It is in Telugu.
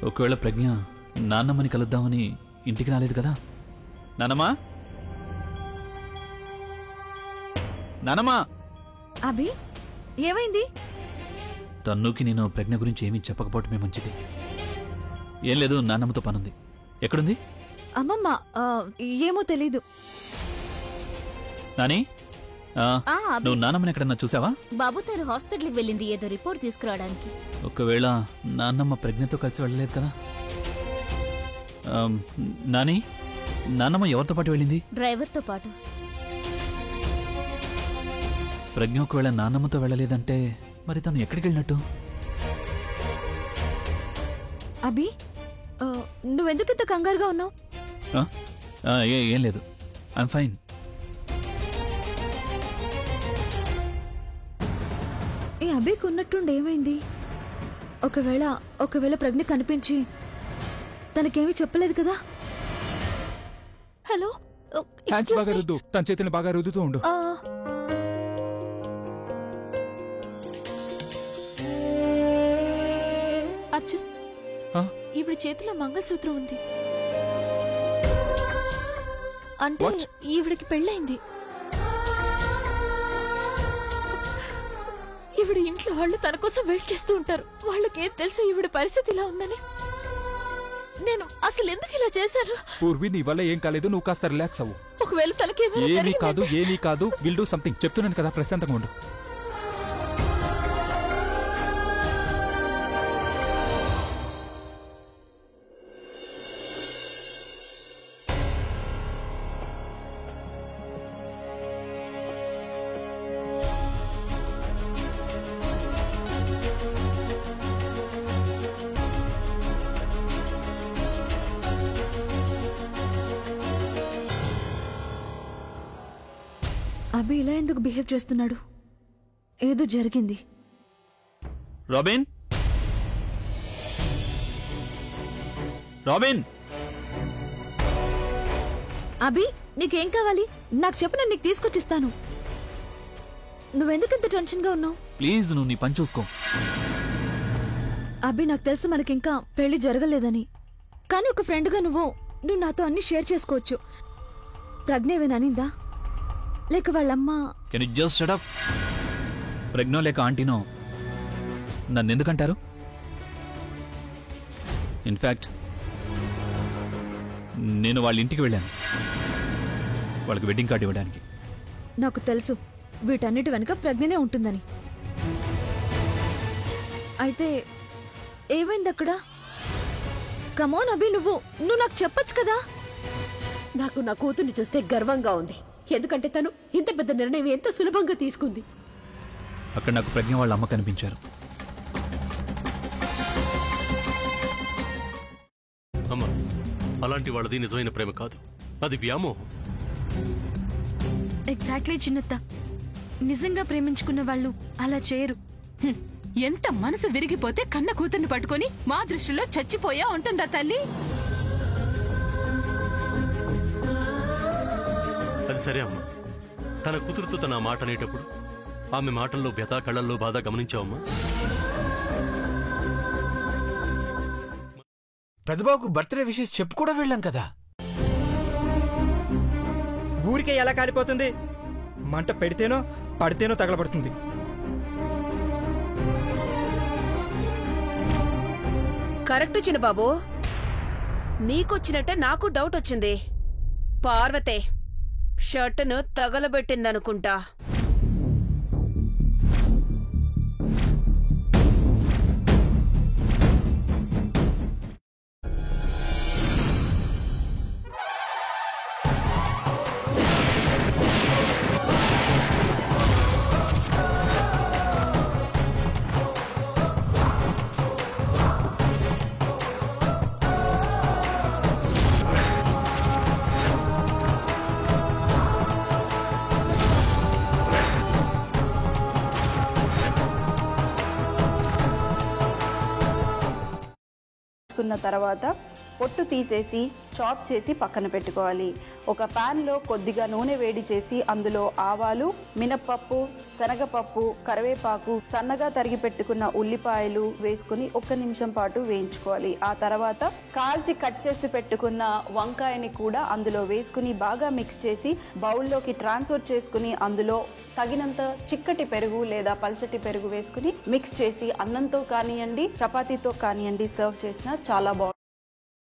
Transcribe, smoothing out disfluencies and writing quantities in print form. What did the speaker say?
ఒకవేళ ప్రజ్ఞ నాన్నమ్మని కలుద్దామని ఇంటికి రాలేదు కదా? నానమ్మా, నానమ్మా. అభి, ఏమైంది? తన్నుకి నేను ప్రజ్ఞ గురించి ఏమీ చెప్పకపోవటమే మంచిది. ఏం లేదు, నాన్నమ్మతో పనుంది. ఎక్కడుంది? అమ్మమ్మ ఏమో తెలీదు. నాని, నువ్వు నాన్నమ్మని ఎక్కడన్నా చూసావా? బాబు తను హాస్పిటల్కి వెళ్ళింది ఏదో రిపోర్ట్ తీసుకురావడానికి. ఒకవేళ నాన్నమ్మ ప్రజ్ఞతో కలిసి వెళ్ళలేదు కదా? నాని, నాన్నమ్మ ఎవరితో పాటు వెళ్ళింది? డ్రైవర్తో పాటు. ప్రజ్ఞ ఒకవేళ నాన్నమ్మతో వెళ్ళలేదంటే మరి తను ఎక్కడికి వెళ్ళినట్టు? అభి, నువ్వెందుకు ఇంత కంగారుగా ఉన్నావు? ఏం లేదు, ఐఎమ్ ఫైన్. ఏ అభికి ఉన్నట్టుండి ఏమైంది? ఒకవేళ ప్రజ్ఞ కనిపించి తనకేమీ చెప్పలేదు కదా? హలో, తన చేతిని బాగా రుద్దుతూ ఉండు. అర్జున్, ఈవిడ చేతిలో మంగళసూత్రం ఉంది. అంటే ఈవిడికి పెళ్ళైంది. ఈవిడ ఇంట్లో వాళ్ళు తన కోసం వెయిట్ చేస్తూ ఉంటారు. వాళ్ళకేం తెలుసు ఈవిడ పరిస్థితి ఇలా ఉందని? నేను అసలు ఎందుకు ఇలా చేశాను? పూర్వి, నీ వల్ల ఏం కాలేదు, నువ్వు కాస్త రిలాక్స్ అవ్వు. ఒకవేళ తనకేమైనా ఏమీ కాదు, విల్ డూ సంథింగ్. చెప్తున్నాను కదా, ప్రశాంతంగా ఉండు. అభి ఇలా ఎందుకు బిహేవ్ చేస్తున్నాడు? ఏదో జరిగింది. Robin, robin. అభి, నీకేం కావాలి? నాకు చెప్పు, నేను నీకు తీసుకొచ్చిస్తాను. నువ్వెందుకు ఇంత టెన్షన్గా ఉన్నావు? ప్లీజ్, నువ్వు నీ పని చూసుకో. అభి, నాకు తెలుసు మనకింకా పెళ్లి జరగలేదని. కానీ ఒక ఫ్రెండ్గా నువ్వు నాతో అన్ని షేర్ చేసుకోవచ్చు. ప్రజ్ఞ ఏమైనా లేక వాళ్ళమ్మ? Can you just shut up? ప్రజ్ఞో లేక ఆంటీనో నన్ను ఎందుకంటారు? ఇన్ఫాక్ట్ నేను వాళ్ళ ఇంటికి వెళ్ళాను, వాళ్ళకి వెడ్డింగ్ కార్డు ఇవ్వడానికి. నాకు తెలుసు వీటన్నిటి వెనుక ప్రజ్ఞనే ఉంటుందని. అయితే ఏమైంది అక్కడ? కమోన్ అభి, నువ్వు నాకు చెప్పొచ్చు కదా. నాకు నా కూతుర్ని చూస్తే గర్వంగా ఉంది. ఎందుకంటే తను ఇంత పెద్ద నిర్ణయం ఎంత సులభంగా తీసుకుంది. అక్కడ నాకు ప్రజ్ఞ వాళ్ళ అమ్మ కనిపించారు. అమ్మ, అలాంటి వాళ్ళది నిజమైన ప్రేమ కాదు, అది వ్యామోహం. ఎగ్జాక్ట్లీ చిన్నత్త, నిజంగా ప్రేమించుకున్న వాళ్ళు అలా చేయరు. ఎంత మనసు విరిగిపోతే కన్న కూతుర్ని పట్టుకొని మా దృష్టిలో చచ్చిపోయా ఉంటుందా తల్లి? అది సరే అమ్మా, తన కూతురుతో తన మాట అనేటప్పుడు ఆమె మాటల్లో వ్యథ, కళ్ళల్లో బాధ గమనించావమ్మా? పెద్దబాబుకు బర్త్డే విషెస్ చెప్పు కూడా వెళ్ళాం కదా. ఊరికే ఎలా కాలిపోతుంది? మంట పెడితేనో పడితేనో తగలబడుతుంది. కరెక్ట్ చిన్నబాబు, నీకొచ్చినట్టే నాకు డౌట్ వచ్చింది. పార్వతే షర్టును తగలబెట్టిందనుకుంటా. తర్వాత పొట్టు తీసేసి చాప్ చేసి పక్కన పెట్టుకోవాలి. ఒక పాన్ లో కొద్దిగా నూనె వేడి చేసి అందులో ఆవాలు, మినప్పప్పు, శనగపప్పు, కరివేపాకు, సన్నగా తరిగి పెట్టుకున్న ఉల్లిపాయలు వేసుకుని 1 నిమిషం పాటు వేయించుకోవాలి. ఆ తర్వాత కాల్చి కట్ చేసి పెట్టుకున్న వంకాయని కూడా అందులో వేసుకుని బాగా మిక్స్ చేసి బౌల్లోకి ట్రాన్స్ఫర్ చేసుకుని అందులో తగినంత చిక్కటి పెరుగు లేదా పల్చటి పెరుగు వేసుకుని మిక్స్ చేసి అన్నంతో కానివ్వండి, చపాతీతో కానివ్వండి సర్వ్ చేసినా చాలా బాగుంటుంది.